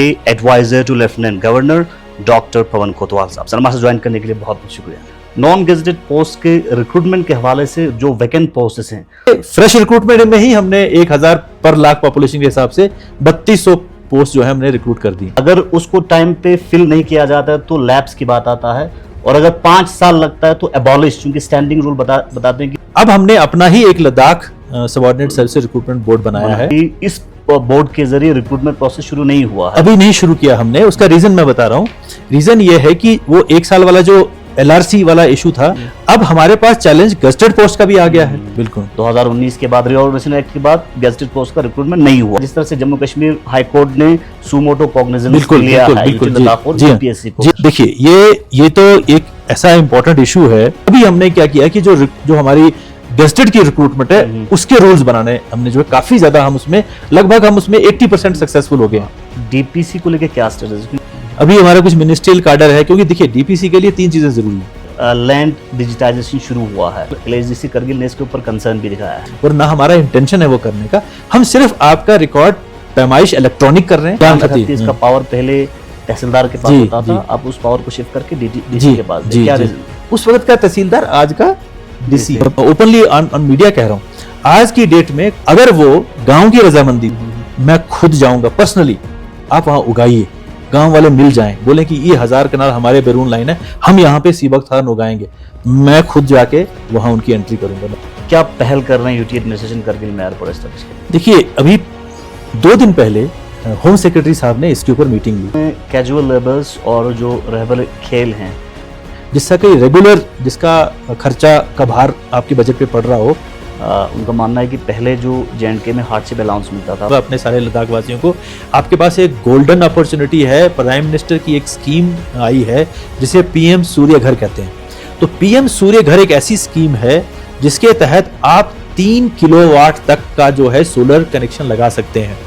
Adviser to lieutenant governor doctor Pawan Kotwal साहब, sir हमारे join करने के लिए बहुत बहुत शुक्रिया। नॉन गेजेटेड पोस्ट के रिक्रूटमेंट के हवाले से जो वैकेंट पोस्ट्स हैं, फ्रेश रिक्रूटमेंट में ही हमने 1000 पर लाख पॉपुलेशन के हिसाब से 3200 पोस्ट जो है हमने रिक्रूट कर दी। अगर उसको टाइम पे फिल नहीं किया जाता है तो लैप्स की बात आता है, और अगर 5 साल लगता है तो एबॉलिश, क्योंकि स्टैंडिंग रूल बताते हैं कि अब हमने अपना ही एक Ladakh subordinate service recruitment board बनाया है। इस बोर्ड के जरिए रिक्रूटमेंट प्रोसेस शुरू नहीं हुआ है, अभी नहीं शुरू किया हमने। उसका रीजन मैं बता रहा हूँ। रीजन ये है कि वो 1 साल वाला जो LRC वाला इशू था, अब हमारे पास चैलेंज गेजेटेड पोस्ट का भी आ गया है। बिल्कुल 2019 के बाद रिओर्गनाइजेशन एक्ट के बाद गेजेटेड पोस्ट का रिक्रूटमेंट नहीं हुआ। जिस तरह से जम्मू कश्मीर हाई कोर्ट ने सुमोटो कॉग्निजेंस लिया है यूपीएससी को। देखिए ये तो एक ऐसा इंपॉर्टेंट इशू है। अभी हमने क्या किया कि जो हमारी गेजेटेड की रिक्रूटमेंट है उसके रूल्स बनाने हमने जो है काफी ज्यादा हम उसमें लगभग 80% सक्सेसफुल हो गए। डीपीसी को लेकर क्या स्टेटस? अभी हमारा कुछ मिनिस्ट्रियल कार्डर है, क्योंकि देखिए डीपीसी के लिए 3 चीजें जरूरी है। लैंड डिजिटाइजेशन शुरू हुआ है, एलएचडीसी करगिल ने इसके ऊपर कंसर्न भी दिखाया है, और ना हमारा इंटेंशन है वो करने का। हम सिर्फ आपका रिकॉर्ड पैमाइश इलेक्ट्रॉनिक कर रहे हैं। इसका पावर पहले तहसीलदार के पास होता था, अब उस पावर को शिफ्ट करके डीसी के पास। क्या उस वक्त का तहसीलदार आज का डीसी। ओपनली ऑन मीडिया कह रहा हूँ, आज की डेट में अगर वो गांव की रजामंदी, मैं खुद जाऊंगा पर्सनली, आप वहां उगाइए, गांव वाले मिल जाएं, बोले कि ये 1000 कनाल हमारे बैरून लाइन है, हम यहाँ पे सीबक थान उगाएंगे, मैं खुद जाके वहां उनकी एंट्री करूंगा। क्या पहल कर रहे हैं यूटी एडमिनिस्ट्रेशन करगिल में एयरपोर्ट एस्टैब्लिश करने? देखिए अभी 2 दिन पहले होम सेक्रेटरी साहब ने इसके ऊपर मीटिंग ली। कैजुअल लेबर्स और जो रहबर खेल हैं, जिसका कि रेगुलर जिसका खर्चा का भार आपके बजट पे पड़ रहा हो, उनका मानना है कि पहले जो जेएंडके में हार्डशिप अलाउंस मिलता था, तो अपने सारे लद्दाख वासियों को आपके पास एक गोल्डन अपॉर्चुनिटी है। प्राइम मिनिस्टर की एक स्कीम आई है जिसे PM सूर्य घर कहते हैं। तो PM सूर्य घर एक ऐसी स्कीम है जिसके तहत आप 3 किलोवाट तक का जो है सोलर कनेक्शन लगा सकते हैं।